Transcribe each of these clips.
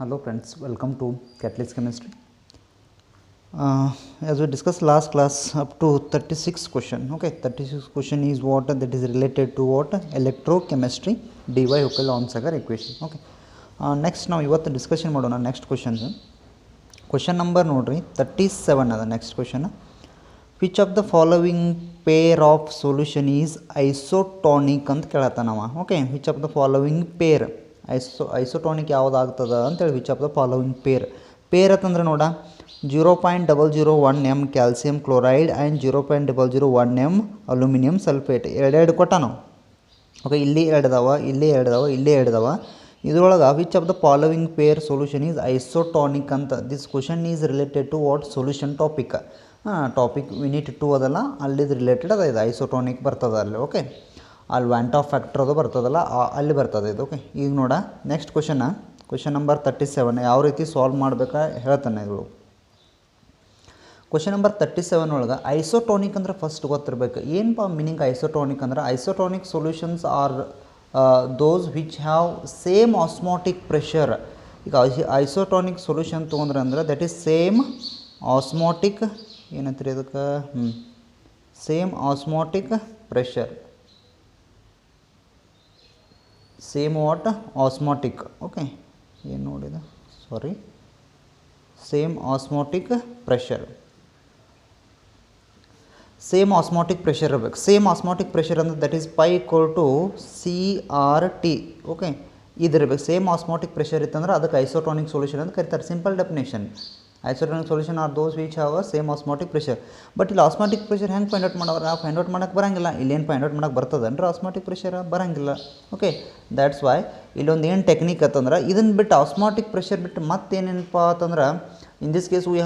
Hello friends, welcome to Catalyst Chemistry. As we discussed last class, up to 36 question. Okay, 36 question is what that is related to what electrochemistry, dy Hockel-Onsager equation. Okay, next now ಇವತ್ತು discussion ಮಾಡೋಣ next questions. Question number ನೋಡ್ರಿ 37 ಅದ next question. Which of the following pair of solution is isotonic ಅಂತ ಕೇಳತ್ತಾನವ. Okay, which of the following pair isotonic ಯಾವುದಾಗ್ತದ ಅಂತೇಳಿ which of the following pair ಅಂತಂದ್ರೆ ನೋಡ 0.001 m calcium chloride and 0.001 m aluminium sulphate ಎರಡೆರಡು ಕೊಟ್ಟಾನು. ಓಕೆ, ಇಲ್ಲಿ ಎರಡದವ, ಇಲ್ಲಿ ಎರಡದವ, ಇಲ್ಲಿ ಎರಡದವ. ಇದರೊಳಗೆ which of the following pair solution is isotonic ಅಂತ. This question is related to what solution topic. Topic unit 2 ಅದಲ್ಲ, ಅಲ್ಲಿದು ರಿಲೇಟೆಡ್ ಅದ ಇದು ಐಸೋಟೋನಿಕ್ ಬರ್ತದೆ ಅಲ್ಲಿ. ಓಕೆ, ಅಲ್ಲಿ ವ್ಯಾಂಟ್ ಆಫ್ ಫ್ಯಾಕ್ಟರ್ ಅದು ಬರ್ತದಲ್ಲ ಅಲ್ಲಿ ಬರ್ತದೆ ಇದು. ಓಕೆ, ಈಗ ನೋಡ ನೆಕ್ಸ್ಟ್ ಕ್ವಶನ್ ನಂಬರ್ 37 ಯಾವ ರೀತಿ ಸಾಲ್ವ್ ಮಾಡ್ಬೇಕಾ ಹೇಳ್ತಾನೆ ಇವರು. ಕ್ವಶನ್ ನಂಬರ್ 37 ಒಳಗೆ ಐಸೋಟೋನಿಕ್ ಅಂದ್ರೆ ಫಸ್ಟ್ ಗೊತ್ತಿರಬೇಕು. ಏನಪ್ಪ ಮೀನಿಂಗ್ ಐಸೋಟೋನಿಕ್ ಅಂದ್ರೆ? Isotonic solutions are those which have same osmotic pressure. ಈಗ ಐಸೋಟೋನಿಕ್ ಸೊಲ್ಯೂಷನ್ ತೊಗೊಂಡ್ರೆ ಅಂದ್ರೆ ದಟ್ ಈಸ್ ಸೇಮ್ ಆಸ್ಮೋಟಿಕ್ ಏನಂತೀರಿ ಅದಕ್ಕೆ same osmotic pressure. Same what osmotic. Okay, ಏನು ನೋಡಿದ sorry, same osmotic pressure. Same osmotic pressure ಇರಬೇಕು. Same osmotic pressure ಅಂದರೆ that is pi equal to CRT. Okay, ಇದಿರಬೇಕು. ಸೇಮ್ ಆಸ್ಮೋಟಿಕ್ ಪ್ರೆಷರ್ ಇತ್ತಂದ್ರೆ ಅದಕ್ಕೆ isotonic solution ಅಂತ ಕರೀತಾರೆ. Simple definition. Isotonic solution R those which have a same osmotic pressure. But ಇಲ್ಲಿ osmotic pressure ಹೆಂಗೆ find out ಮಾಡೋರು? ನಾವು ಫೈಂಡ್ ಔಟ್ ಮಾಡೋಕ್ಕೆ ಬರೋಂಗಿಲ್ಲ. ಇಲ್ಲೇನು ಫೈಂಡ್ ಔಟ್ ಮಾಡೋಕ್ಕೆ ಬರ್ತದನ್ರಿ ಆಸ್ಮೋಟಿಕ್ ಪ್ರೆಷರ್? ಬರೋಂಗಿಲ್ಲ. ಓಕೆ, ದ್ಯಾಟ್ಸ್ ವೈ ಇಲ್ಲೊಂದು ಏನು ಟೆಕ್ನಿಕ್ ಅಂತಂದ್ರೆ ಇದನ್ನು ಬಿಟ್ಟು ಆಸ್ಮೋಟಿಕ್ ಪ್ರೆಷರ್ ಬಿಟ್ಟು ಮತ್ತೇನೇನಪ್ಪ ಅಂತಂದ್ರೆ in this case we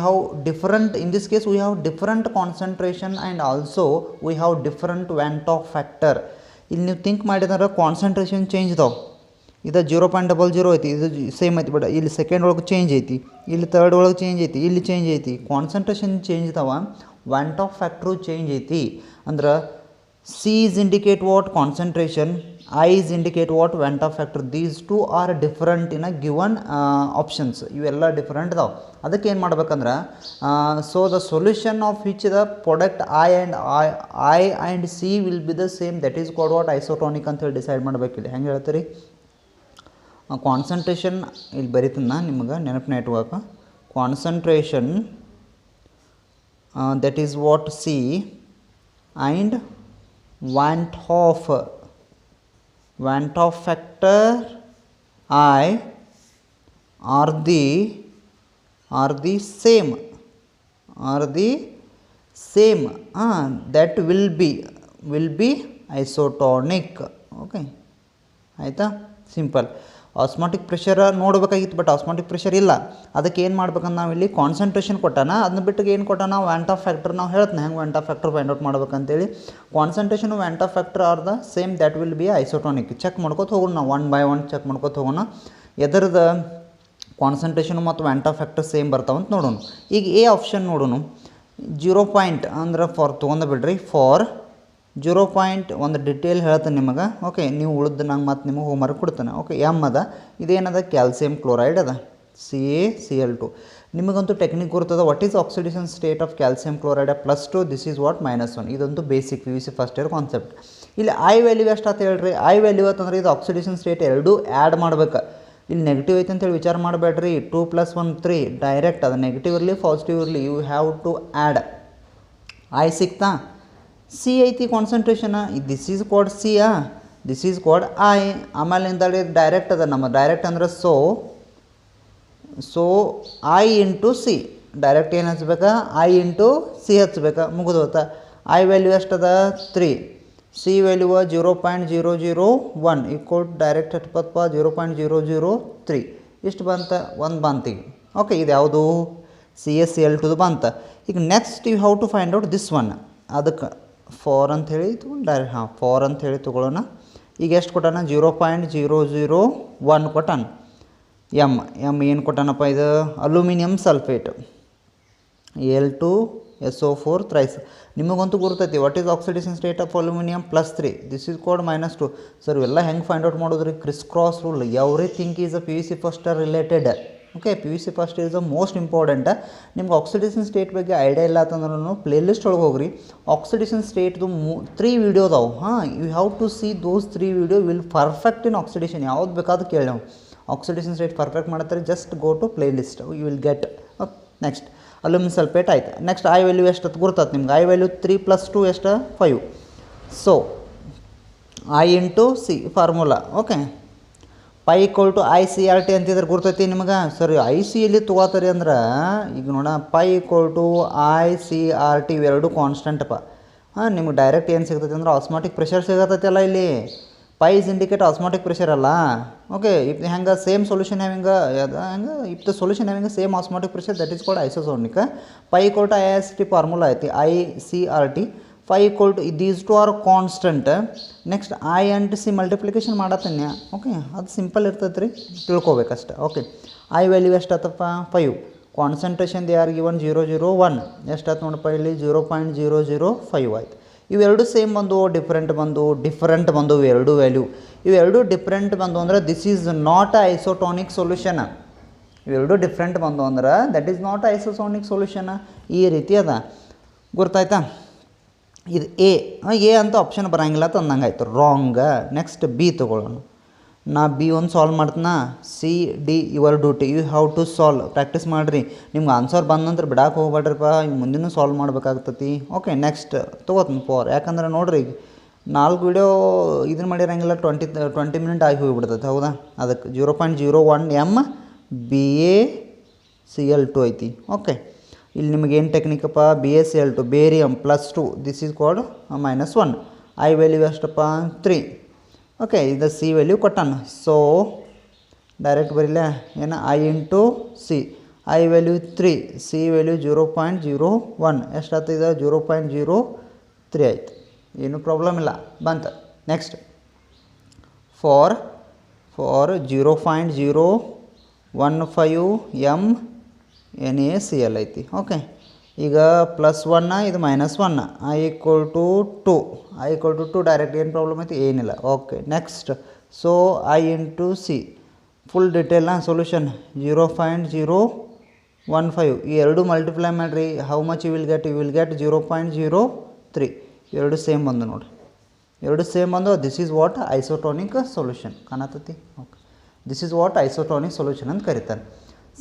have different concentration and also we have different Van't Hoff factor. ಇಲ್ಲಿ ನೀವು ಥಿಂಕ್ ಮಾಡಿದ್ರೆ ಕಾನ್ಸಂಟ್ರೇಷನ್ ಚೇಂಜ್ ಇದಾವೆ. ಇದು 0.00 ಐತಿ, ಇದು ಸೇಮ್ ಐತಿ. ಬಟ್ ಇಲ್ಲಿ ಸೆಕೆಂಡ್ ಒಳಗೆ ಚೇಂಜ್ ಐತಿ, ಇಲ್ಲಿ ತರ್ಡ್ ಒಳಗೆ ಚೇಂಜ್ ಐತಿ, ಇಲ್ಲಿ ಚೇಂಜ್ ಐತಿ. ಕಾನ್ಸಂಟ್ರೇಷನ್ ಚೇಂಜ್ ಇದಾವೆ, Van't Hoff factor ಚೇಂಜ್ ಐತಿ. ಅಂದ್ರೆ C is indicate what concentration, I is indicate what Van't Hoff factor. These two are different in a given options. ಇವೆಲ್ಲ ಡಿಫರೆಂಟ್ ಇದಾವೆ. ಅದಕ್ಕೆ ಏನು ಮಾಡ್ಬೇಕಂದ್ರೆ so the solution of which the product I and C will be the same, that is called what isotonic ಅಂತ ಹೇಳಿ decide ಮಾಡಬೇಕಿಲ್ಲ. ಹೆಂಗೆ ಹೇಳ್ತೀರಿ? ಕಾನ್ಸಂಟ್ರೇಷನ್ ಇಲ್ಲಿ ಬರೀತೀನಿ ನಿಮ್ಗೆ ನೆನಪಿನ ಇಟ್ಕೋಕ. Concentration that is what C and Van't Hoff factor I are the same. That will be isotonic. Okay, ಆಯಿತಾ? ಸಿಂಪಲ್. ಆಸ್ಮೋಟಿಕ್ ಪ್ರೆಷರ್ ನೋಡಬೇಕಾಗಿತ್ತು, ಬಟ್ ಆಸ್ಮೋಟಿಕ್ ಪ್ರೆಷರ್ ಇಲ್ಲ. ಅದಕ್ಕೆ ಏನು ಮಾಡ್ಬೇಕಂದ್ರೆ ನಾವು ಇಲ್ಲಿ ಕಾನ್ಸಂಟ್ರೇಷನ್ ಕೊಟ್ಟಾನ, ಅದನ್ನ ಬಿಟ್ಟು ಏನು ಕೊಟ್ಟಾನ Van't Hoff ಫ್ಯಾಕ್ಟರ್. ನಾವು ಹೇಳ್ತೀನಿ ಹೆಂಗೆ Van't Hoff factor find out ಮಾಡ್ಬೇಕಂತೇಳಿ. Concentration Van't Hoff factor are the same, that will be isotonic. Check ಮಾಡ್ಕೋತ ಹೋಗೋಣ ನಾವು, 1 by 1 ಚೆಕ್ ಮಾಡ್ಕೋತ ಹೋಗೋಣ. ಎದರದ ಕಾನ್ಸಂಟ್ರೇಷನ್ ಮತ್ತು Van't Hoff ಫ್ಯಾಕ್ಟರ್ ಸೇಮ್ ಬರ್ತಾವಂತ ನೋಡೋಣ. ಈಗ ಎ ಆಪ್ಷನ್ ನೋಡೋಣ. 0 ಪಾಯಿಂಟ್ ಅಂದ್ರೆ ಫಾರ್ ತೊಗೊಂಡು ಬಿಡ್ರಿ. ಫಾರ್ 0 ಪಾಯಿಂಟ್ ಒಂದು ಡಿಟೇಲ್ ಹೇಳ್ತಾನೆ ನಿಮಗೆ. ಓಕೆ, ನೀವು ಉಳಿದು ನಂಗೆ ಮತ್ತು ನಿಮಗೆ ಹೋಮ್ವರ್ಕ್ ಕೊಡ್ತಾನೆ. ಓಕೆ, ಎಮ್ ಅದ, ಇದೇನದ ಕ್ಯಾಲ್ಸಿಯಂ ಕ್ಲೋರೈಡ್ ಅದ, CaCl2. ನಿಮಗಂತೂ ಟೆಕ್ನಿಕ್ ಗೊತ್ತದ. What is oxidation state of calcium chloride? +2. This is what -1. ಇದಂತೂ basic PUC first year concept. ಇಲ್ಲಿ ಐ ವ್ಯಾಲ್ಯೂ ಎಷ್ಟು ಅಂತ ಹೇಳ್ರಿ. ಐ ವ್ಯಾಲ್ಯೂ ಅಂತಂದ್ರೆ ಇದು ಆಕ್ಸಿಡೇಷನ್ ಸ್ಟೇಟ್ ಎರಡೂ ಆ್ಯಡ್ ಮಾಡ್ಬೇಕು. ಇಲ್ಲಿ ನೆಗೆಟಿವ್ ಐತೆ ಅಂತೇಳಿ ವಿಚಾರ ಮಾಡಬೇಡ್ರಿ. 2 + 1 3 ಡೈರೆಕ್ಟ್ ಅದು ನೆಗೆಟಿವ್ ಇರಲಿ ಪಾಸಿಟಿವ್ ಇರಲಿ, you have to add. I ಸಿಕ್ತಾ? ಸಿ ಐತಿ concentration, this is called C, this is called I. ಆಮೇಲೆ ಇಂದಳಿ ಡೈರೆಕ್ಟ್ ಅದ ನಮ್ಮ ಡೈರೆಕ್ಟ್ ಅಂದ್ರೆ so I into C. Direct ಏನು ಹಚ್ಬೇಕಾ? ಐ ಇಂಟು ಸಿ ಹಚ್ಬೇಕಾ, ಮುಗಿದು ಹೋತಾ. ಐ ವ್ಯಾಲ್ಯೂ ಎಷ್ಟದ? 3. ಸಿ ವ್ಯಾಲ್ಯೂ 0.001 ಈಕ್ವಲ್ ಡೈರೆಕ್ಟ್ ಹಚ್ಬಪ್ಪ 0.003. ಇಷ್ಟು ಬಂತ, ಒಂದು ಬಂತೀಗ. ಓಕೆ, ಇದು ಯಾವುದು? CaCl2 ಬಂತ. ಈಗ next you have to find out this one. ಅದಕ್ಕೆ ಫಾರ್ ಅಂಥೇಳಿ ತೊಗೊಂಡು ಡೈರೆಕ್ಟ್ ಫಾರ್ ಅಂಥೇಳಿ ತೊಗೊಳ್ಳೋಣ. ಈಗ ಎಷ್ಟು ಕೊಟ್ಟಾನ? 0.001 ಕೊಟ್ಟಾನ. ಎಮ್ ಏನು ಕೊಟ್ಟಾನಪ್ಪ? ಇದು ಅಲ್ಯೂಮಿನಿಯಂ ಸಲ್ಫೇಟ್, Al2SO4 ಥ್ರೈಸ್. ನಿಮಗಂತೂ ಗುರ್ತೈತಿ what is oxidation state of aluminium? +3. This is called -2. Sir ಇವೆಲ್ಲ ಹೆಂಗೆ ಫೈಂಡ್ ಔಟ್ ಮಾಡೋದ್ರಿ? Criss cross rule. Everything is a PUC first related. Okay P U C first is the most important. ನಿಮ್ಗೆ oxidation state ಬಗ್ಗೆ idea ಇಲ್ಲ ಅಂತಂದ್ರೂ playlist ಒಳಗೆ ಹೋಗ್ರಿ. Oxidation ಸ್ಟೇಟ್ದು 3 ವೀಡಿಯೋ ಅದಾವೆ. You have to see those 3 video will perfect in oxidation. ಯಾವ್ದು ಬೇಕಾದ್ರೂ ಕೇಳಿ ನಾವು ಆಕ್ಸಿಡೇಷನ್ ಸ್ಟೇಟ್ ಪರ್ಫೆಕ್ಟ್ ಮಾಡ್ತಾರೆ. Just go to playlist, you will get. Next aluminium sulphate ಆಯ್ತು. ನೆಕ್ಸ್ಟ್ ಐ ವ್ಯಾಲ್ಯೂ ಎಷ್ಟು ಗುರ್ತದೆ ನಿಮ್ಗೆ. ಐ ವ್ಯಾಲ್ಯೂ 3 + 2 ಎಷ್ಟು 5. So I into C formula. Okay pi equal to ICRT ಅಂತಿದ್ರೆ ಗುರ್ತೈತಿ ನಿಮಗೆ. ಸರಿ ಐ ಸಿ ಎಲ್ಲಿ ತೊಗೋತಾರೆ ಅಂದ್ರೆ ಈಗ ನೋಡ ಪೈ ಈಕ್ವಲ್ ಟು ICRT ಇವೆರಡು ಕಾನ್ಸ್ಟೆಂಟಪ್ಪ. ನಿಮ್ಗೆ ಡೈರೆಕ್ಟ್ ಏನು ಸಿಗ್ತೈತಿ ಅಂದ್ರೆ ಆಸ್ಮಾಟಿಕ್ ಪ್ರೆಷರ್ ಸಿಗತ್ತೈತಿ ಅಲ್ಲ. ಇಲ್ಲಿ pi is indicate osmotic pressure ಅಲ್ಲ. ಓಕೆ ಇಫ್ ಹೆಂಗೆ ಸೇಮ್ ಸೊಲ್ಯೂಷನ್ ಹ್ಯಾವಿಂಗ್ ಹೆಂಗೆ if the solution having same osmotic pressure that is called isotonic. Pi equal to ICRT formula ಐತಿ ICRT. Pi equal to these two are constant. Next I and C multiplication ಮಾಡತ್ತನ್ಯ. Okay ಅದು simple ಇರ್ತೈತೆ ರೀ, ತಿಳ್ಕೊಬೇಕಷ್ಟೆ. Okay I value ಎಷ್ಟಾತಪ್ಪ 5. Concentration they are given 0.001 ಎಷ್ಟಾಯ್ತು ನೋಡಪ್ಪ ಇಲ್ಲಿ 0.005 ಆಯ್ತು. ಇವೆರಡು ಸೇಮ್ ಬಂದು ಡಿಫ್ರೆಂಟ್ ಬಂದು ಇವೆರಡು ವ್ಯಾಲ್ಯೂ. ಇವೆರಡು ಡಿಫ್ರೆಂಟ್ ಬಂದು ಅಂದ್ರೆ this is not isotonic solution. ಇವೆರಡು ಡಿಫ್ರೆಂಟ್ ಬಂದು ಅಂದ್ರೆ that is not isotonic solution. ಈ ರೀತಿ ಅದ, ಗೊತ್ತಾಯ್ತಾ. ಇದು ಎ ಅಂತ ಆಪ್ಷನ್ ಬರೋಂಗಿಲ್ಲ ಅಂತ ಅಂದಂಗೆ ಆಯ್ತು, ರಾಂಗ್. ನೆಕ್ಸ್ಟ್ ಬಿ ತೊಗೊಳ್ಳೋಣ. ನಾ ಬಿ ಒಂದು ಸಾಲ್ವ್ ಮಾಡ್ತೀನ. See the your duty, you have to solve. Practice ಮಾಡಿರಿ. ನಿಮ್ಗೆ ಆನ್ಸರ್ ಬಂದಂದ್ರೆ ಬಿಡಾಕೆ ಹೋಗ್ಬೇಡ್ರಿಪ್ಪ, ಮುಂದಿನ ಸಾಲ್ವ್ ಮಾಡ್ಬೇಕಾಗ್ತತಿ. ಓಕೆ ನೆಕ್ಸ್ಟ್ ತೊಗೋತೀನಿ ಫಾರ್. ಯಾಕಂದ್ರೆ ನೋಡಿರಿ ಈಗ 4 ವೀಡಿಯೋ ಇದನ್ನು ಮಾಡಿರಂಗಿಲ್ಲ, 20 ಮಿನಿಟ್ ಆಗಿ ಹೋಗಿಬಿಡ್ತೈತೆ. ಹೌದಾ, ಅದಕ್ಕೆ 0.01 MbACl2 ಐತಿ. ಓಕೆ ಇಲ್ಲಿ ನಿಮಗೇನು ಟೆಕ್ನಿಕಪ್ಪ BaCl2 barium +2 this is called -1. I value ಎಷ್ಟಪ್ಪ 3. ಓಕೆ ಇದು ಸಿ ವ್ಯಾಲ್ಯೂ ಕೊಟ್ಟಾನ. ಸೊ ಡೈರೆಕ್ಟ್ ಬರಿಲ್ಲ ಏನು I into C. I value 3, C value 0.01 ಎಷ್ಟಾಗ್ತದೆ 0.03 ಆಯ್ತು. ಏನೂ ಪ್ರಾಬ್ಲಮ್ ಇಲ್ಲ, ಬಂತು. ನೆಕ್ಸ್ಟ್ ಫಾರ್ 0.015 MnACl ಐತಿ. ಓಕೆ ಈಗ +1 ಇದು -1. I equal to 2. I equal to 2 direct ಏನು ಪ್ರಾಬ್ಲಮ್ ಐತಿ, ಏನಿಲ್ಲ. Okay next so I into C full ಡೀಟೇಲ್ನ ಸೊಲ್ಯೂಷನ್ 0.015. ಈ ಎರಡು ಮಲ್ಟಿಪ್ಲೈ ಮಾಡಿರಿ, how much you will get 0.03. ಎರಡು ಸೇಮ್ ಬಂದು ನೋಡಿರಿ, ಎರಡು ಸೇಮ್ ಬಂದು this is what isotonic solution ಕಾಣತತಿ. Okay this is what isotonic solution ಅಂತ ಕರೀತಾರೆ.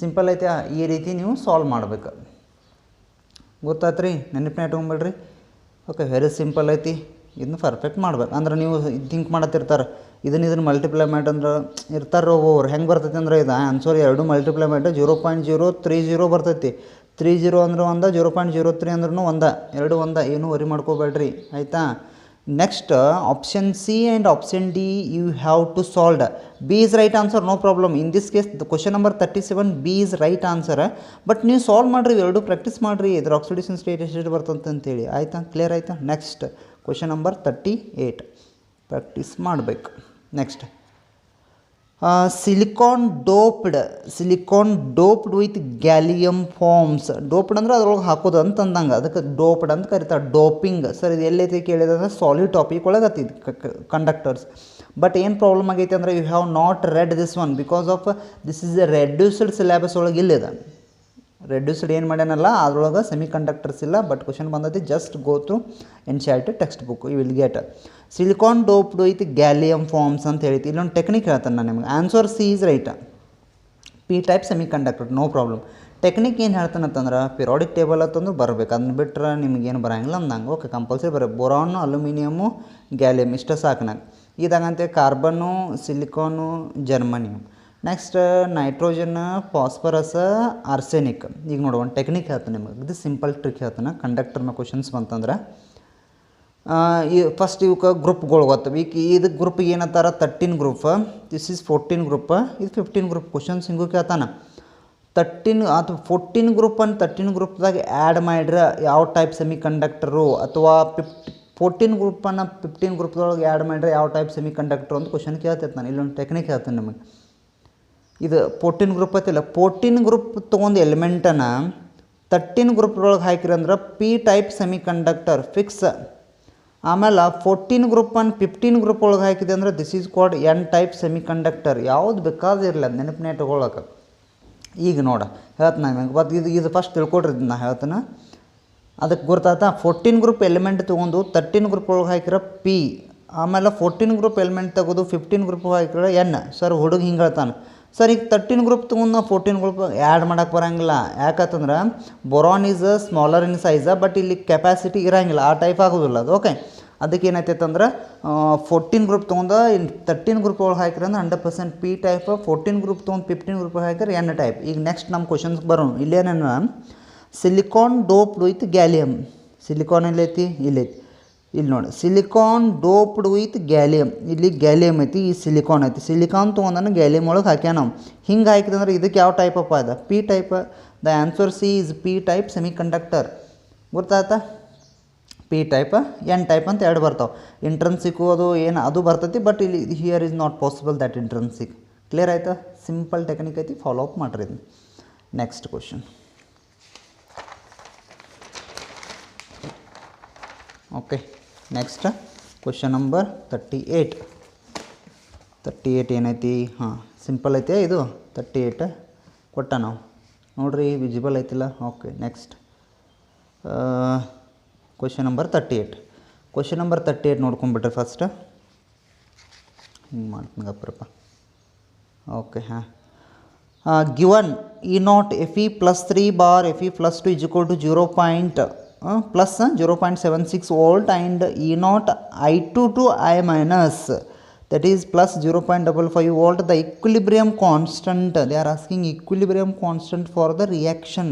ಸಿಂಪಲ್ ಐತೆ. ಈ ರೀತಿ ನೀವು ಸಾಲ್ವ್ ಮಾಡ್ಬೇಕು, ಗೊತ್ತಾಯ್ತು ರೀ. ನೆನಪನ್ನ ಇಟ್ಕೊಂಬಿಡ್ರಿ. ಓಕೆ ವೆರಿ ಸಿಂಪಲ್ ಐತಿ. ಇದನ್ನ ಪರ್ಫೆಕ್ಟ್ ಮಾಡ್ಬೇಕು. ಅಂದ್ರೆ ನೀವು ಥಿಂಕ್ ಮಾಡತ್ತಿರ್ತಾರೆ ಇದನ್ನು ಮಲ್ಟಿಪ್ಲೈ ಮಾಡಂದ್ರೆ ಇರ್ತಾರೆ ಒಬ್ಬೊಬ್ರು. ಹೆಂಗೆ ಬರ್ತೈತಿ ಅಂದ್ರೆ ಇದು ಆನ್ಸರ್ ಎರಡು ಮಲ್ಟಿಪ್ಲೈ ಮಾಡಿ 0.030 ಬರ್ತೈತಿ. 30 ಅಂದ್ರೆ 1, 0.03 ಅಂದ್ರೂ 1, ಎರಡು 1. ಏನು ವರಿ ಮಾಡ್ಕೋಬೇಡ್ರಿ ಆಯಿತಾ. Next option C and option D you have to solve. B is right answer, no problem. In this case question number 37 B is right answer. But ನೀವು ಸಾಲ್ವ್ ಮಾಡಿರಿ, ಎರಡು ಪ್ರಾಕ್ಟೀಸ್ ಮಾಡಿರಿ. ಇದ್ರ ಆಕ್ಸಿಡೇಷನ್ ಸ್ಟೇಟ್ ಎಷ್ಟು ಬರ್ತಂತ ಅಂತೇಳಿ. ಆಯಿತಾ, ಕ್ಲಿಯರ್ ಆಯಿತಾ. Next question number 38 practice ಮಾಡಬೇಕು. Next silicon doped with gallium forms. Doped ಅಂದ್ರೆ ಅದ್ರೊಳಗೆ ಹಾಕೋದು ಅಂತಂದಂಗೆ, ಅದಕ್ಕೆ ಡೋಪ್ಡ್ ಅಂತ ಕರೀತಾರೆ. ಡೋಪಿಂಗ್ ಸರ್ ಇದು ಎಲ್ಲೈತಿ ಕೇಳಿದ್ರೆ ಸಾಲಿಡ್ ಟಾಪಿಕ್ ಒಳಗೆ ಹತ್ತಿದ್ದು ಕಂಡಕ್ಟರ್ಸ್. ಬಟ್ ಏನು ಪ್ರಾಬ್ಲಮ್ ಆಗೈತೆ ಅಂದರೆ you have not read this one because of this is a reduced syllabus ಒಳಗೆ ಇಲ್ಲಿದೆ. ರೆಡ್ಯೂಸ್ಡ್ ಏನು ಮಾಡ್ಯಾನಲ್ಲ ಅದ್ರೊಳಗೆ ಸೆಮಿ ಕಂಡಕ್ಟರ್ಸ್ ಇಲ್ಲ. ಬಟ್ ಕ್ವಶನ್ ಬಂದೈತಿ, just go through NCERT text book, you will get. Silicon doped with gallium forms ಅಂತ ಹೇಳ್ತಿ. ಇಲ್ಲೊಂದು ಟೆಕ್ನಿಕ್ ಹೇಳ್ತಾನೆ ನಾನು ನಿಮ್ಗೆ. Answer C is right. P type semi conductor, no problem. Technique ಏನು ಹೇಳ್ತಾನೆ ಅಂತಂದ್ರೆ ಪಿರಿಯಾಡಿಕ್ ಟೇಬಲ್ ಅಂತಂದ್ರೆ ಬರಬೇಕು. ಅದನ್ನ ಬಿಟ್ಟರೆ ನಿಮಗೇನು ಬರೋಂಗಿಲ್ಲ ಅಂದಂಗೆ. ಓಕೆ ಕಂಪಲ್ಸರಿ ಬರಬೇಕು. ಬೋರಾನು, ಅಲ್ಯೂಮಿನಿಯಮು, ಗ್ಯಾಲಿಯಮ್ ಇಷ್ಟ ಸಾಕು ನಂಗೆ. ಇದಾಗಂತೆ carbon, silicon, germanium. Next nitrogen, phosphorus, arsenic. ಈಗ ನೋಡು ಒಂದು ಟೆಕ್ನಿಕ್ ಹೇಳ್ತಾನೆ ನಿಮಗೆ. ಇದು ಸಿಂಪಲ್ ಟ್ರಿಕ್ ಹೇಳ್ತಾನೆ. ಕಂಡಕ್ಟರ್ನ ಕ್ವಶನ್ಸ್ ಬಂತಂದ್ರೆ ಈ ಫಸ್ಟ್ ಇವಕ್ಕೆ ಗ್ರೂಪ್ಗಳು ಗೊತ್ತವೆ. ಈಗ ಇದಕ್ಕೆ ಗ್ರೂಪಿಗೆ ಏನಂತಾರೆ 13 ಗ್ರೂಪ್. This is 14 group. ಇದು 15 ಗ್ರೂಪ್. ಕ್ವಶನ್ಸ್ ಹಿಂಗೂ ಕೇಳ್ತಾನೆ. 13 ಅಥವಾ 14 ಗ್ರೂಪನ್ನು 13 ಗ್ರೂಪ್ದಾಗ ಆ್ಯಡ್ ಮಾಡಿದ್ರೆ ಯಾವ ಟೈಪ್ ಸೆಮಿ ಕಂಡಕ್ಟರು, ಅಥವಾ 14 ಗ್ರೂಪನ್ನು 15 ಗ್ರೂಪ್ದೊಳಗೆ ಆ್ಯಡ್ ಮಾಡಿದ್ರೆ ಯಾವ ಟೈಪ್ ಸೆಮಿ ಕಂಡಕ್ಟರ್ ಅಂತ ಕ್ವಶನ್ ಕೇಳ್ತೈತೆ ನಾನು. ಇಲ್ಲೊಂದು ಟೆಕ್ನಿಕ್ ಹೇಳ್ತೇನೆ ನಿಮಗೆ. ಇದು 14 ಗ್ರೂಪ್ ಐತಿಲ್ಲ, 14 ಗ್ರೂಪ್ ತೊಗೊಂಡು ಎಲಿಮೆಂಟನ್ನು 13 ಗ್ರೂಪ್ದೊಳಗೆ ಹಾಕಿರಿ ಅಂದ್ರೆ P type semi conductor fix. ಆಮೇಲೆ 14 ಗ್ರೂಪನ್ನು 15 ಗ್ರೂಪ್ ಒಳಗೆ ಹಾಕಿದೆ ಅಂದರೆ this is called N type semi conductor. ಯಾವ್ದು ಬೇಕಾದ್ರೆ ಇರಲಿ, ಅದು ನೆನಪನ್ನೇ ಇಟ್ಕೊಳ್ಳೋಕೆ. ಈಗ ನೋಡ ಹೇಳ್ತೀನಿ ನಿಮಗೆ ಬಟ್ ಇದು ಫಸ್ಟ್ ತಿಳ್ಕೊಡ್ರಿ ನಾ ಹೇಳ್ತೀನಿ. ಅದಕ್ಕೆ ಗೊತ್ತಾಯ್ತಾ 14 ಗ್ರೂಪ್ ಎಲಿಮೆಂಟ್ ತೊಗೊಂಡು 13 ಗ್ರೂಪ್ ಒಳಗೆ ಹಾಕಿರೋ ಪಿ, ಆಮೇಲೆ 14 ಗ್ರೂಪ್ ಎಲಿಮೆಂಟ್ ತೆಗೆದು 15 ಗ್ರೂಪ್ ಹಾಕಿರೋ ಎನ್. ಸರ್ ಹುಡುಗ ಹಿಂಗೆ ಹೇಳ್ತಾನೆ, ಸರ್ ಈಗ 13 ಗ್ರೂಪ್ ತೊಗೊಂಡು ನಾವು 14 ಗ್ರೂಪ್ ಆ್ಯಡ್ ಮಾಡೋಕ್ಕೆ ಬರೋಂಗಿಲ್ಲ. ಯಾಕಂತಂದ್ರೆ boron is smaller in ಸೈಜ, but ಇಲ್ಲಿ ಕೆಪಾಸಿಟಿ ಇರೋಂಗಿಲ್ಲ, ಆ ಟೈಪ್ ಆಗೋದಿಲ್ಲ ಅದು. ಓಕೆ, ಅದಕ್ಕೆ ಏನಾಯ್ತೈತೆ ಅಂದ್ರೆ 14 ಗ್ರೂಪ್ ತೊಗೊಂಡು 13 ಗ್ರೂಪ್ ಒಳಗೆ ಹಾಕಿದ್ರೆ ಅಂದ್ರೆ 100% ಪಿ ಟೈಪ್, 14 ಗ್ರೂಪ್ ತೊಗೊಂಡು 15 ಗ್ರೂಪ್ ಹಾಕಿದ್ರೆ ಎನ್ ಟೈಪ್. ಈಗ ನೆಕ್ಸ್ಟ್ ನಮ್ಮ ಕ್ವಶನ್ಸ್ಗೆ ಬರೋಣ. ಇಲ್ಲೇನೇನು silicon doped with gallium. Silicon ಎಲ್ಲೈತಿ? ಇಲ್ಲೈತಿ. ಇಲ್ಲಿ ನೋಡಿ, ಸಿಲಿಕಾನ್ ಡೋಪ್ಡ್ ವಿತ್ ಗ್ಯಾಲಿಯಮ್. ಇಲ್ಲಿ ಗ್ಯಾಲಿಯಮ್ ಐತಿ, ಈ ಸಿಲಿಕಾನ್ ಐತಿ. ಸಿಲಿಕಾನ್ ತೊಗೊಂಡನ ಗ್ಯಾಲಿಯಮ್ ಒಳಗೆ ಹಾಕ್ಯಾನ ನಾವು. ಹಿಂಗೆ ಹಾಕಿದಂದ್ರೆ ಇದಕ್ಕೆ ಯಾವ ಟೈಪಪ್ಪ ಅದ? P type. The answer C is P type semi conductor. ಗೊತ್ತಾಯ್ತಾ? ಪಿ ಟೈಪ್, ಎನ್ ಟೈಪ್ ಅಂತ ಎರಡು ಬರ್ತಾವೆ. ಇಂಟ್ರನ್ಸಿಕ್ಕು ಅದು ಏನು ಅದು ಬರ್ತೈತಿ, ಬಟ್ ಇಲ್ಲಿ here is not possible that intrinsic. Clear ಆಯ್ತಾ? ಸಿಂಪಲ್ ಟೆಕ್ನಿಕ್ ಐತಿ, ಫಾಲೋ ಅಪ್ ಮಾಡಿರಿ ಇದನ್ನು. Next question. Okay, next question number 38 ಏನೈತಿ? ಹಾಂ, ಸಿಂಪಲ್ ಐತೆ ಇದು. 38 ಕೊಟ್ಟ ನಾವು ನೋಡಿರಿ, ವಿಜಿಬಲ್ ಐತಿಲ್ಲ. Okay, next question number 38. Question number 38 ನೋಡ್ಕೊಂಬಿಟ್ರೆ ಫಸ್ಟ್ ಹಿಂಗೆ ಮಾಡ್ತೀನಿ ಗಪ್ರಪ್ಪ. ಓಕೆ, ಹಾಂ. Given E0 Fe +3 bar Fe +2 = 0.76 volt and E0 I2 to I minus, that is plus 0.55 volt. The equilibrium constant, they are asking equilibrium constant for the reaction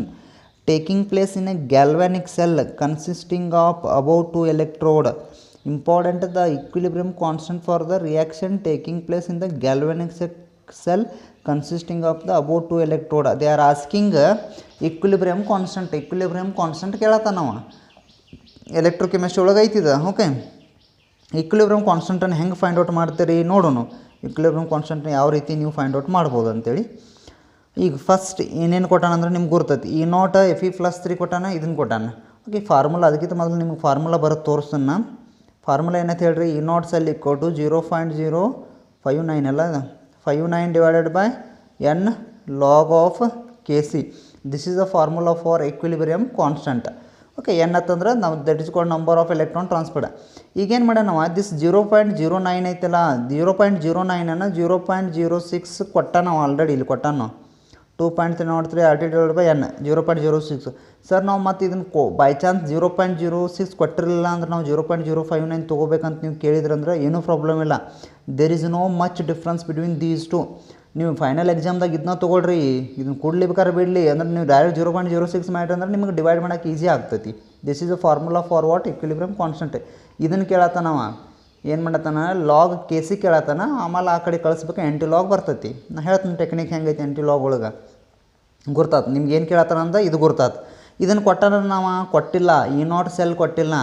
taking place in a galvanic cell consisting of above 2 electrode. Important, the equilibrium constant for the reaction taking place in the galvanic cell consisting of the above 2 electrode. They are asking equilibrium constant. equilibrium constant ಕೇಳತ್ತಾನವ, electrochemistry ಒಳಗೆ ಐತಿದ. Okay, equilibrium ಕಾನ್ಸ್ಟೆಂಟನ್ನು ಹೆಂಗೆ find out ಮಾಡ್ತೀರಿ ನೋಡೋಣ. Equilibrium ಕಾನ್ಸ್ಟೆಂಟ್ನ ಯಾವ ರೀತಿ ನೀವು find out ಮಾಡ್ಬೋದು ಅಂತೇಳಿ. ಈಗ ಫಸ್ಟ್ ಏನೇನು ಕೊಟ್ಟಾನ ಅಂದ್ರೆ ನಿಮ್ಗೆ ಗುರ್ತೈತಿ. E0 Fe +3 ಕೊಟ್ಟಾನ, ಇದನ್ನು ಕೊಟ್ಟಾನ. ಓಕೆ, ಫಾರ್ಮುಲಾ ಅದಕ್ಕಿಂತ ಮೊದಲು ನಿಮ್ಗೆ ಫಾರ್ಮುಲಾ ಬರೋದು ತೋರಿಸ್ತಾನ. ಫಾರ್ಮುಲಾ ಏನಂತ ಹೇಳ್ರಿ? E0 cell = 0.059 ಅಲ್ಲ, 59 divided by n log of Kc. This is the formula for equilibrium constant. Okay, N ಅಂತಂದ್ರೆ ನಾವು that is called number of electron transferred. ಈಗೇನು ಮಾಡೋಣ ನಾವು, ದಿಸ್ 0.09 ಐತಲ್ಲ, 0.09 0.06 ಕೊಟ್ಟ ನಾವು ಆಲ್ರೆಡಿ ಇಲ್ಲಿ ಕೊಟ್ಟ ನಾವು 2.303 /n 0.06. ಸರ್ ನಾವು ಮತ್ತು ಇದನ್ನು ಬೈ ಚಾನ್ಸ್ 0.06 ಕೊಟ್ಟಿರಲಿಲ್ಲ ಅಂದ್ರೆ ನಾವು 0.059 ತೊಗೋಬೇಕಂತ ನೀವು ಕೇಳಿದ್ರಂದ್ರೆ ಏನೂ ಪ್ರಾಬ್ಲಮ್ ಇಲ್ಲ. There is no much difference between these two. ನೀವು ಫೈನಲ್ ಎಕ್ಸಾಮ್ದಾಗ ಇದನ್ನ ತೊಗೊಳ್ರಿ, ಇದನ್ನು ಕೊಡ್ಲಿಬೇಕಾದ್ರೆ ಬಿಡಲಿ ಅಂದ್ರೆ ನೀವು ಡೈರೆಕ್ಟ್ 0.06 ಮಾಡಿರಿ ಅಂದ್ರೆ ನಿಮಗೆ ಡಿವೈಡ್ ಮಾಡೋಕೆ ಈಸಿ ಆಗ್ತೈತಿ. This is a formula for what? Equilibrium constant. ಇದನ್ನು ಕೇಳತ್ತಾನವ, ಏನು ಮಾಡತ್ತಾನ? ಲಾಗ್ Kc ಕೇಳತ್ತಾನ, ಆಮೇಲೆ ಆ ಕಡೆ ಕಳಿಸ್ಬೇಕು ಆ್ಯಂಟಿ ಲಾಗ್ ಬರ್ತೈತಿ. ನಾ ಹೇಳ್ತೀನಿ ಟೆಕ್ನಿಕ್ ಹೆಂಗೈತಿ ಆ್ಯಂಟಿ ಲಾಗ್ ಒಳಗೆ. ಗುರ್ತಾತು ನಿಮ್ಗೆ ಏನು ಕೇಳತ್ತಾನ ಅಂತ ಇದು ಗುರ್ತಾತು. ಇದನ್ನು ಕೊಟ್ಟಾನ ನಾವು ಕೊಟ್ಟಿಲ್ಲ, E0 ಸೆಲ್ ಕೊಟ್ಟಿಲ್ಲ,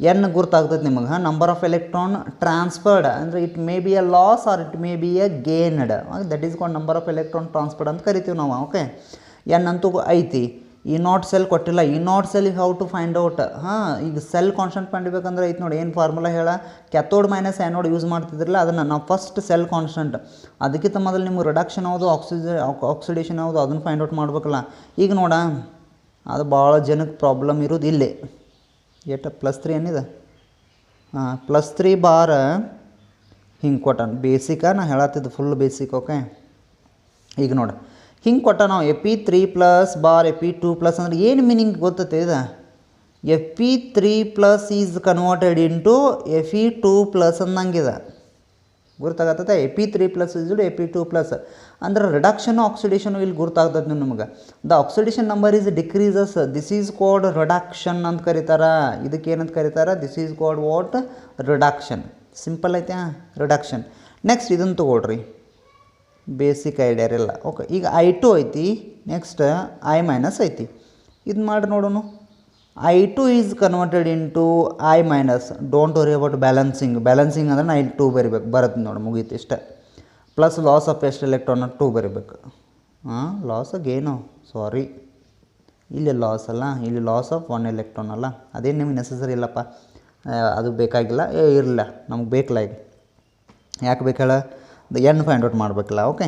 ಎನ್ ಗುರ್ತಾಗ್ತೈತೆ ನಿಮಗೆ. ನಂಬರ್ ಆಫ್ ಎಲೆಕ್ಟ್ರಾನ್ ಟ್ರಾನ್ಸ್ಫರ್ಡ್ ಅಂದರೆ it may be a loss or it may be a gained. That is called number of electron transferred ಅಂತ ಕರಿತೀವಿ ನಾವು. ಓಕೆ, ಎನ್ ಅಂತೂ ಐತಿ. E0 ಸೆಲ್ ಕೊಟ್ಟಿಲ್ಲ. E0 cell how to find out? ಹಾಂ, ಈಗ cell constant ಕಂಡಿಬೇಕಂದ್ರೆ ಐತೆ ನೋಡಿ, ಏನು ಫಾರ್ಮುಲಾ ಹೇಳ? ಕ್ಯಾಥೋಡ್ ಮೈನಸ್ ಆ್ಯನೋಡ್ ಯೂಸ್ ಮಾಡ್ತಿದ್ರಲ್ಲ, ಅದನ್ನು ನಾವು ಫಸ್ಟ್ ಸೆಲ್ ಕಾನ್ಸ್ಟೆಂಟ್. ಅದಕ್ಕಿಂತ ಮೊದಲು ನಿಮ್ಗೆ ರಿಡಕ್ಷನ್ ಯಾವುದು, ಆಕ್ಸಿಡೇಷನ್ ಯಾವುದು, ಅದನ್ನು ಫೈಂಡ್ ಔಟ್ ಮಾಡ್ಬೇಕಲ್ಲ. ಈಗ ನೋಡ, ಅದು ಭಾಳ ಜನಕ್ಕೆ ಪ್ರಾಬ್ಲಮ್ ಇರೋದು ಇಲ್ಲೇ. ಏಟ +3 ಏನಿದೆ? ಹಾಂ, +3 ಬಾರ್ ಹಿಂಗೆ ಕೊಟ್ಟಾನ. ಬೇಸಿಕಾ ನಾ ಹೇಳತ್ತಿದ್ದು ಫುಲ್ ಬೇಸಿಕ್. ಓಕೆ, ಈಗ ನೋಡಿ ಹಿಂಗೆ ಕೊಟ್ಟ ನಾವು Fe3+ ಬಾರ್ Fe2+ ಅಂದ್ರೆ ಏನು ಮೀನಿಂಗ್ ಗೊತ್ತೈತೆ ಇದು? Fe3+ is converted into Fe2+ ಅನ್ನಂಗಿದೆ. ಗುರ್ತಾಗತ್ತೈತೆ? Fe3+ is Fe2+ ಅಂದ್ರೆ ರಿಡಕ್ಷನು ಆಕ್ಸಿಡೇಷನು ಇಲ್ಲಿ ಗುರ್ತಾಗ್ತದೆ ನಿಮಗೆ. The oxidation number is decreases, this is called reduction ಅಂತ ಕರೀತಾರೆ. ಇದಕ್ಕೆ ಏನಂತ ಕರೀತಾರೆ? This is called what? Reduction. Simple ಐತೆ, ರಿಡಕ್ಷನ್. ನೆಕ್ಸ್ಟ್ ಇದನ್ನು ತೊಗೊಳ್ರಿ, ಬೇಸಿಕ್ ಐಡಿಯಾ ಇಲ್ಲ. ಓಕೆ, ಈಗ I2 ಐತಿ, ನೆಕ್ಸ್ಟ್ I ಮೈನಸ್ ಐತಿ. ಇದು ಮಾಡಿ ನೋಡೋಣ. I2 is converted into I minus. Don't worry about balancing. Balancing ಅಂದ್ರೆ ನಾ ಇಲ್ಲಿ 2 ಬರಿಬೇಕು, ಬರುತ್ತೆ ನೋಡಿ, ಮುಗೀತು ಇಷ್ಟೇ. ಪ್ಲಸ್ ಲಾಸ್ ಆಫ್ ಎಷ್ಟು ಎಲೆಕ್ಟ್ರಾನ್ 2 ಬರಿಬೇಕು. ಹಾಂ, ಲಾಸ್ ಗೇನು, ಸಾರಿ, ಇಲ್ಲಿ ಲಾಸ್ ಅಲ್ಲ, ಇಲ್ಲಿ ಲಾಸ್ ಆಫ್ 1 ಎಲೆಕ್ಟ್ರಾನ್ ಅಲ್ಲ. ಅದೇನು ನಿಮ್ಗೆ ನೆಸಸರಿ ಇಲ್ಲಪ್ಪ, ಅದು ಬೇಕಾಗಿಲ್ಲ, ಇರಲಿಲ್ಲ ನಮ್ಗೆ ಬೇಕಲ್ಲ. ಈಗ ಯಾಕೆ ಬೇಕಲ್ಲ? ಎನ್ ಫೈಂಡ್ ಔಟ್ ಮಾಡಬೇಕಲ್ಲ. Okay,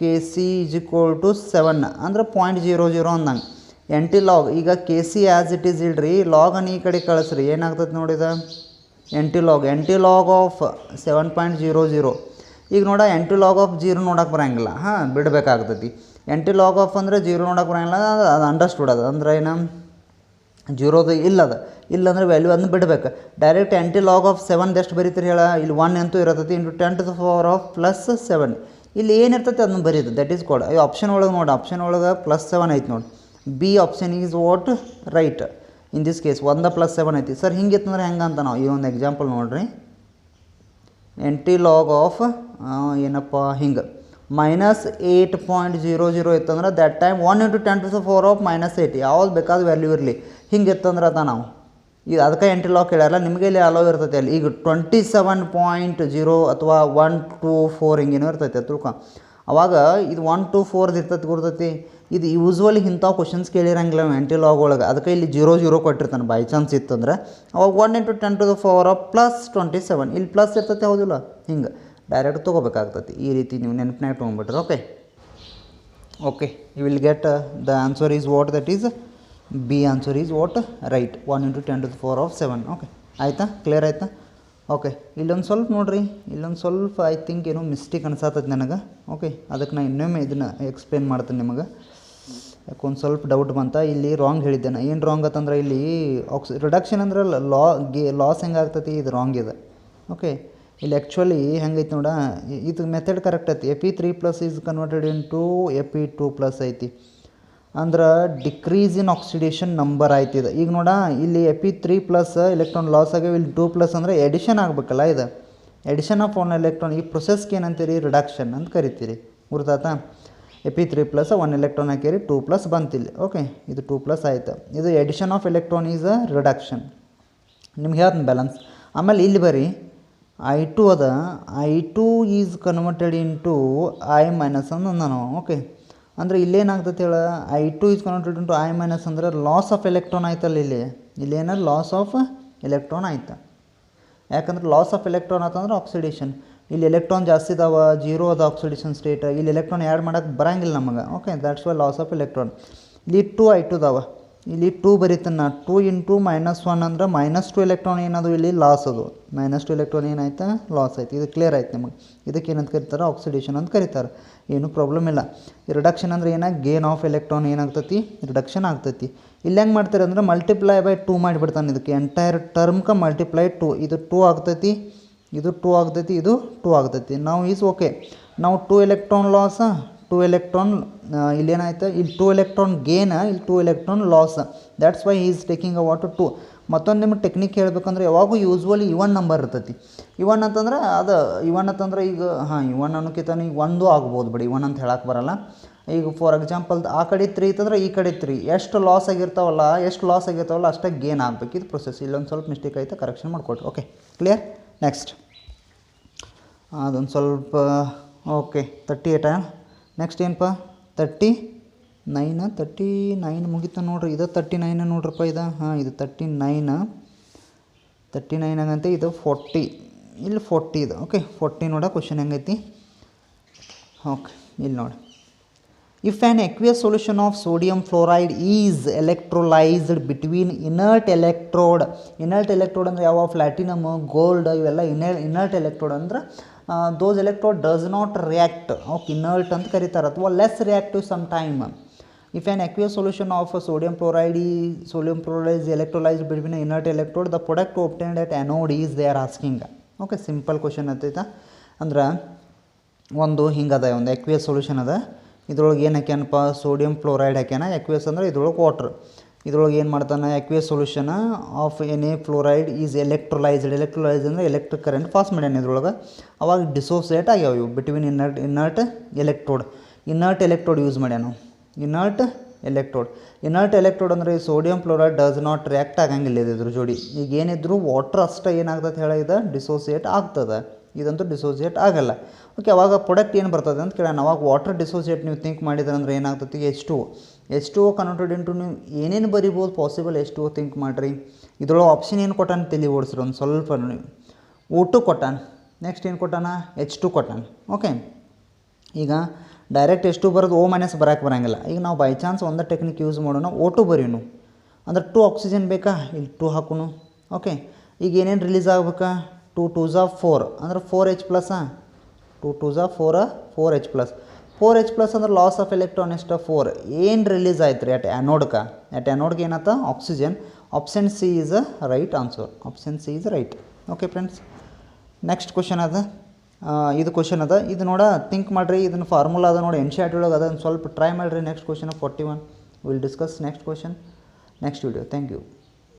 K C is equal to 7 ಅಂದ್ರೆ 0.00 ಅಂದಂಗೆ. ಎಂಟಿ ಲಾಗ್ ಈಗ K C as it is ಇಲ್ರಿ, ಲಾಗನ್ನು ಈ ಕಡೆ ಕಳಿಸ್ರಿ ಏನಾಗ್ತದೆ ನೋಡಿದ ಎಂಟಿ ಲಾಗ್ ಆಫ್ 7.00. ಈಗ ನೋಡ ಎಂಟಿ ಲಾಗ್ ಆಫ್ 0 ನೋಡೋಕೆ ಬರೋಂಗಿಲ್ಲ, ಹಾಂ ಬಿಡಬೇಕಾಗ್ತೈತಿ. ಎಂಟಿ ಲಾಗ್ ಆಫ್ ಅಂದರೆ 0 ನೋಡೋಕೆ ಬರೋಂಗಿಲ್ಲ, ಅದು ಅಂಡರ್ಸ್ಟುಡ್ ಅದು ಅಂದ್ರೆ ಏನು ಜೀರೋದು ಇಲ್ಲಂದ್ರೆ ವ್ಯಾಲ್ಯೂ ಅದನ್ನು ಬಿಡಬೇಕು. ಡೈರೆಕ್ಟ್ ಎಂಟಿ ಲಾಗ್ ಆಫ್ 7 ಎಷ್ಟು ಬರೀತೀರಿ ಹೇಳ, ಇಲ್ಲಿ 1 ಅಂತೂ ಇರತೈತಿ ಇಂಟು 10⁻⁻7. ಇಲ್ಲಿ ಏನಿರ್ತೈತಿ ಅದನ್ನು ಬರೀದು, ದಟ್ ಈಸ್ ಕೋಡ್. ಈ ಆಪ್ಷನ್ ಒಳಗೆ ನೋಡಿ, ಆಪ್ಷನ್ ಒಳಗೆ +7 ಐತಿ ನೋಡಿ. B option is what right in this case. 1 + 7 ಐತಿ ಸರ್. ಹಿಂಗಿತ್ತಂದ್ರೆ ಹೆಂಗೆ ಅಂತ ನಾವು ಈ ಒಂದು ಎಕ್ಸಾಂಪಲ್ ನೋಡಿರಿ. ಎಂಟಿ ಲಾಗ್ ಆಫ್ ಏನಪ್ಪ ಹಿಂಗೆ -8.00 ಇತ್ತಂದ್ರೆ ದ್ಯಾಟ್ ಟೈಮ್ 1 × 10⁻⁻8 ಯಾವ್ದು ಬೇಕಾದ ವ್ಯಾಲ್ಯೂ ಇರಲಿ ಹಿಂಗೆ ಇತ್ತಂದ್ರೆ ಅದ ನಾವು ಈಗ ಅದಕ್ಕೆ ಎಂಟಿ ಲಾಗ್ ಕೇಳ್ಯಾರಲ್ಲ, ನಿಮಗೆ ಇಲ್ಲಿ ಅಲೋ ಇರ್ತೈತಿ ಅಲ್ಲಿ. ಈಗ 27.0 ಅಥವಾ 1 to 4 ಹಿಂಗೇನೋ ಇರ್ತೈತಿ ಅದು ತಿಳ್ಕೊ. ಅವಾಗ ಇದು 1 to 4 ಇರ್ತೈತಿ ಗುರ್ತೈತಿ. ಇದು ಯೂಸ್ವಲಿ ಇಂಥವು ಕ್ವಶನ್ಸ್ ಕೇಳಿರಂಗಿಲ್ಲ ಎಂಟಿ ಲಾಗ್ ಒಳಗೆ, ಅದಕ್ಕೆ ಇಲ್ಲಿ 0 ಕೊಟ್ಟಿರ್ತಾನೆ ಬೈ ಚಾನ್ಸ್ ಇತ್ತಂದ್ರೆ. ಅವಾಗ 1 × 10⁻+27 ಇಲ್ಲಿ ಪ್ಲಸ್ ಇರ್ತೈತಿ, ಹೌದಿಲ್ಲ? ಹಿಂಗೆ ಡೈರೆಕ್ಟ್ ತೊಗೋಬೇಕಾಗ್ತೈತಿ. ಈ ರೀತಿ ನೀವು ನೆನಪಿನಾಗ ತೊಗೊಂಡ್ಬಿಟ್ರೆ okay you will get the answer is what that is B answer is what right 1 × 10⁻⁷. Okay ಆಯಿತಾ? ಕ್ಲಿಯರ್ ಆಯಿತಾ? ಓಕೆ ಇಲ್ಲೊಂದು ಸ್ವಲ್ಪ ನೋಡಿರಿ, ಇಲ್ಲೊಂದು ಸ್ವಲ್ಪ ಐ ಥಿಂಕ್ ಏನೋ ಮಿಸ್ಟೇಕ್ ಅನ್ಸತ್ತದ ನನಗೆ. ಓಕೆ ಅದಕ್ಕೆ ನಾನು ಇನ್ನೊಮ್ಮೆ ಇದನ್ನು ಎಕ್ಸ್ಪ್ಲೇನ್ ಮಾಡ್ತೀನಿ ನಿಮಗೆ. ಯಾಕೊಂದು ಸ್ವಲ್ಪ ಡೌಟ್ ಬಂತ. ಇಲ್ಲಿ ರಾಂಗ್ ಹೇಳಿದ್ದೆ ನಾನು. ಏನು ರಾಂಗ್ ಅಂತಂದ್ರೆ ಇಲ್ಲಿ ರಿಡಕ್ಷನ್ ಅಂದ್ರೆ ಲಾಸ್ ಹೆಂಗಾಗ್ತೈತಿ, ಇದು ರಾಂಗ್ ಇದೆ. ಓಕೆ ಇಲ್ಲಿ ಆ್ಯಕ್ಚುಲಿ ಹೆಂಗೈತಿ ನೋಡ, ಇದು ಮೆಥಡ್ ಕರೆಕ್ಟ್ ಐತಿ. Fe3+ is converted into Fe2+ ಐತಿ, ಅಂದ್ರೆ ಡಿಕ್ರೀಸ್ ಇನ್ ಆಕ್ಸಿಡೇಷನ್ ನಂಬರ್ ಆಯ್ತು ಇದು. ಈಗ ನೋಡ ಇಲ್ಲಿ Fe3+ ಎಲೆಕ್ಟ್ರಾನ್ ಲಾಸ್ ಆಗ್ಯಾವ, ಇಲ್ಲಿ 2+ ಅಂದರೆ ಎಡಿಷನ್ ಆಗಬೇಕಲ್ಲ, ಇದು ಎಡಿಷನ್ ಆಫ್ ಒನ್ ಎಲೆಕ್ಟ್ರಾನ್. ಈ ಪ್ರೊಸೆಸ್ಗೆ ಏನಂತೀರಿ, ರಿಡಕ್ಷನ್ ಅಂತ ಕರಿತೀರಿ. ಗುರ್ತಾತಾ? Fe3+ 1 ಎಲೆಕ್ಟ್ರಾನ್ ಹಾಕಿರಿ, 2+ ಬಂತಿಲ್ಲ. ಓಕೆ ಇದು 2+ ಆಯ್ತು. ಇದು addition of electron is a reduction. ನಿಮ್ಗೆ ಹೇಳ್ತೀನಿ ಬ್ಯಾಲೆನ್ಸ್. ಆಮೇಲೆ ಇಲ್ಲಿ ಬರೀ I2 ಅದ, I2 is converted into I- ಅಂತ ನಾನು. ಓಕೆ ಅಂದರೆ ಇಲ್ಲೇನಾಗ್ತೈತೆ ಹೇಳ, I2 is converted into I- ಅಂದರೆ ಲಾಸ್ ಆಫ್ ಎಲೆಕ್ಟ್ರಾನ್ ಆಯ್ತಲ್ಲ. ಇಲ್ಲೇನ ಲಾಸ್ ಆಫ್ ಎಲೆಕ್ಟ್ರಾನ್ ಆಯ್ತು. ಯಾಕಂದ್ರೆ ಲಾಸ್ ಆಫ್ ಎಲೆಕ್ಟ್ರಾನ್ ಆತಂದ್ರೆ ಆಕ್ಸಿಡೇಷನ್. ಇಲ್ಲಿ ಎಲೆಕ್ಟ್ರಾನ್ ಜಾಸ್ತಿ ಇದಾವೆ, 0 ಅದ ಆಕ್ಸಿಡೇಷನ್ ಸ್ಟೇಟ್. ಇಲ್ಲಿ ಎಲೆಕ್ಟ್ರಾನ್ ಆ್ಯಡ್ ಮಾಡೋಕ್ಕೆ ಬರೋಂಗಿಲ್ಲ ನಮಗೆ. Okay that's why loss of electron. ಇಲ್ಲಿ 2 I2 ಅದಾವ, ಇಲ್ಲಿ 2 ಬರೀತಾನೆ. 2 × -1 ಅಂದ್ರೆ -2 ಎಲೆಕ್ಟ್ರಾನ್ ಏನದು ಇಲ್ಲಿ ಲಾಸ್. ಅದು -2 ಎಲೆಕ್ಟ್ರಾನ್ ಏನಾಯ್ತು, ಲಾಸ್ ಆಯ್ತು. ಇದು ಕ್ಲಿಯರ್ ಆಯ್ತು ನಿಮಗೆ. ಇದಕ್ಕೆ ಏನಂತ ಕರೀತಾರೆ, ಆಕ್ಸಿಡೇಷನ್ ಅಂತ ಕರೀತಾರೆ. ಏನೂ ಪ್ರಾಬ್ಲಮ್ ಇಲ್ಲ. ಈ ರಿಡಕ್ಷನ್ ಅಂದರೆ ಏನಾಗಿ ಗೇನ್ ಆಫ್ ಎಲೆಕ್ಟ್ರಾನ್ ಏನಾಗ್ತೈತಿ, ರಿಡಕ್ಷನ್ ಆಗ್ತೈತಿ. ಇಲ್ಲಿ ಹೆಂಗೆ ಮಾಡ್ತಾರೆ ಅಂದರೆ ಮಲ್ಟಿಪ್ಲೈ ಬೈ 2 ಮಾಡಿಬಿಡ್ತಾನೆ. ಇದಕ್ಕೆ ಎಂಟೈರ್ ಟರ್ಮ್ಗೆ ಮಲ್ಟಿಪ್ಲೈ 2. ಇದು 2 ಆಗ್ತೈತಿ, ಇದು 2 ಆಗ್ತೈತಿ, ಇದು 2 ಆಗ್ತೈತಿ. ನಾವು ಈಸ್ ಓಕೆ. ನಾವು 2 ಎಲೆಕ್ಟ್ರಾನ್ ಲಾಸ್, 2 ಎಲೆಕ್ಟ್ರಾನ್ ಇಲ್ಲೇನಾಯ್ತು, ಇಲ್ಲಿ 2 ಎಲೆಕ್ಟ್ರಾನ್ ಗೇನ್, ಇಲ್ಲಿ 2 electron loss. That's why is taking a what 2. ಮತ್ತೊಂದು ನಿಮಗೆ ಟೆಕ್ನಿಕ್ ಹೇಳ್ಬೇಕಂದ್ರೆ ಯಾವಾಗೂ ಯೂಸ್ವಲಿ ಇವನ್ ನಂಬರ್ ಇರ್ತೈತಿ. ಇವನ್ ಅಂತಂದ್ರೆ ಅದು ಇವನ್ ಅಂತಂದ್ರೆ ಈಗ ಇವನ್ ಅನ್ನೋಕ್ಕಿಂತ ಈಗ 1 ಆಗ್ಬೋದು ಬಿಡಿ, ಇವನ್ ಅಂತ ಹೇಳಕ್ಕೆ ಬರಲ್ಲ. ಈಗ ಫಾರ್ ಎಕ್ಸಾಂಪಲ್ ಆ ಕಡೆ 3 ಇತ್ತಂದ್ರೆ ಈ ಕಡೆ 3 ಎಷ್ಟು ಲಾಸ್ ಆಗಿರ್ತಾವಲ್ಲ ಅಷ್ಟೇ ಗೇನ್ ಆಗಬೇಕು. ಇದು ಪ್ರೊಸೆಸ್. ಇಲ್ಲೊಂದು ಸ್ವಲ್ಪ ಮಿಸ್ಟೇಕ್ ಆಯಿತು, ಕರೆಕ್ಷನ್ ಮಾಡಿಕೊಡ್ರಿ. Okay clear. ನೆಕ್ಸ್ಟ್ ಅದೊಂದು ಸ್ವಲ್ಪ ಓಕೆ 38. ನೆಕ್ಸ್ಟ್ ಏನಪ್ಪ 39 ಮುಗಿತು ನೋಡ್ರಿ. ಇದು 39 ನೋಡ್ರಪ್ಪ. ಇದು ಇದು 39 ಆಗಂತೆ. ಇದು 40, ಇಲ್ಲಿ 40 ಇದು. ಓಕೆ 40 ನೋಡ ಕ್ವಶನ್ ಹೆಂಗೈತಿ. ಓಕೆ ಇಲ್ಲಿ ನೋಡಿ, if an aqueous solution of sodium fluoride is electrolyzed between inert electrode ಅಂದರೆ ಯಾವ ಪ್ಲಾಟಿನಮ್, ಗೋಲ್ಡ್ ಇವೆಲ್ಲ inert electrode ಅಂದ್ರೆ those electrode does not react. Okay inert ಅಂತ ಕರೀತಾರೆ, ಅಥವಾ less reactive some time. If an aqueous solution of sodium fluoride is electrolyzed between an inert electrode, the product obtained at anode is they are asking. Okay simple question ಅಂತೈತೆ. ಅಂದ್ರೆ ಒಂದು ಹಿಂಗದ, ಒಂದು aqueous solution ಅದ. ಇದ್ರೊಳಗೆ ಏನು ಹಾಕ್ಯಾನಪ್ಪ, sodium fluoride ಹಾಕ್ಯಾನ. aqueous ಅಂದ್ರೆ ಇದ್ರೊಳಗೆ ವಾಟ್ರ್. ಇದ್ರೊಳಗೆ ಏನು ಮಾಡ್ತಾನೆ, aqueous solution of Na fluoride is electrolysed ಅಂದರೆ ಎಲೆಕ್ಟ್ರಿಕ್ ಕರೆಂಟ್ ಪಾಸ್ ಮಾಡ್ಯಾನ ಇದ್ರೊಳಗೆ. ಅವಾಗ ಡಿಸೋಸಿಯೇಟ್ ಆಗ್ಯಾವ ಇವು ಬಿಟ್ವೀನ್ ಇನರ್ಟ್ ಎಲೆಕ್ಟ್ರೋಡ್ ಯೂಸ್ ಮಾಡ್ಯಾನ. ಇನರ್ಟ್ ಎಲೆಕ್ಟ್ರೋಡ್ ಅಂದರೆ sodium fluoride does not react ಆಗಂಗಿಲ್ಲ ಇದ್ರ ಜೋಡಿ. ಈಗ ಏನಿದ್ರು ವಾಟ್ರ್ ಅಷ್ಟೇ ಏನಾಗ್ತದೆ ಹೇಳಿದ, ಡಿಸೋಸಿಯೇಟ್ ಆಗ್ತದೆ. ಇದಂತೂ ಡಿಸೋಸಿಯೇಟ್ ಆಗಲ್ಲ. ಓಕೆ ಅವಾಗ ಪ್ರಾಡಕ್ಟ್ ಏನು ಬರ್ತದೆ ಅಂತ ಕೇಳೋಣ. ಅವಾಗ ವಾಟರ್ ಡಿಸೋಸಿಯೇಟ್ ನೀವು ಥಿಂಕ್ ಮಾಡಿದ್ರೆ ಅಂದರೆ ಏನಾಗ್ತದೆ, H2O ಕನ್ವರ್ಟೆಡ್ ಇಂಟು ನೀವು ಏನೇನು ಬರಿಬೋದು ಪಾಸಿಬಲ್ H2O ಥಿಂಕ್ ಮಾಡಿರಿ. ಇದ್ರೊಳಗೆ ಆಪ್ಷನ್ ಏನು ಕೊಟ್ಟಾನ ತಲೆ ಓಡಿಸ್ರಿ ಒಂದು ಸ್ವಲ್ಪ. O2 ಕೊಟ್ಟಾನ, ನೆಕ್ಸ್ಟ್ ಏನು ಕೊಟ್ಟಾನ, H2 ಕೊಟ್ಟಾನ. ಓಕೆ ಈಗ ಡೈರೆಕ್ಟ್ H2 ಬರೋದು O- ಬರೋಕ್ಕೆ ಬರೋಂಗಿಲ್ಲ. ಈಗ ನಾವು ಬೈ ಚಾನ್ಸ್ ಒಂದೇ ಟೆಕ್ನಿಕ್ ಯೂಸ್ ಮಾಡೋಣ, O2 ಬರೀನು. ಅಂದ್ರೆ 2 ಆಕ್ಸಿಜನ್ ಬೇಕಾ, ಇಲ್ಲಿ 2 ಹಾಕೋನು. ಓಕೆ ಈಗ ಏನೇನು ರಿಲೀಸ್ ಆಗ್ಬೇಕಾ, 2 2s 4 ಅಂದ್ರೆ 4H+. 2 2s 4H+. 4H+ ಅಂದ್ರೆ ಲಾಸ್ ಆಫ್ ಎಲೆಕ್ಟ್ರಾನ್ ಎಷ್ಟು, 4. ಏನು ರಿಲೀಸ್ ಆಯ್ತು ರೀ ಅಟ್ ಆ್ಯನೋಡ್ಗೆ ಏನಾಯ್ತು, oxygen. Option C is a right answer. Option C is right. Okay friends, next question ಅದ. ಇದು ಕ್ವಶನ್ ಅದ, ಇದು ನೋಡ ಥಿಂಕ್ ಮಾಡಿರಿ. ಇದನ್ನು ಫಾರ್ಮುಲಾ ಅದ ನೋಡಿ, NCERT ಒಳಗೆ ಅದನ್ನು ಸ್ವಲ್ಪ ಟ್ರೈ ಮಾಡಿರಿ. Next question 41 will discuss next question next video. Thank you.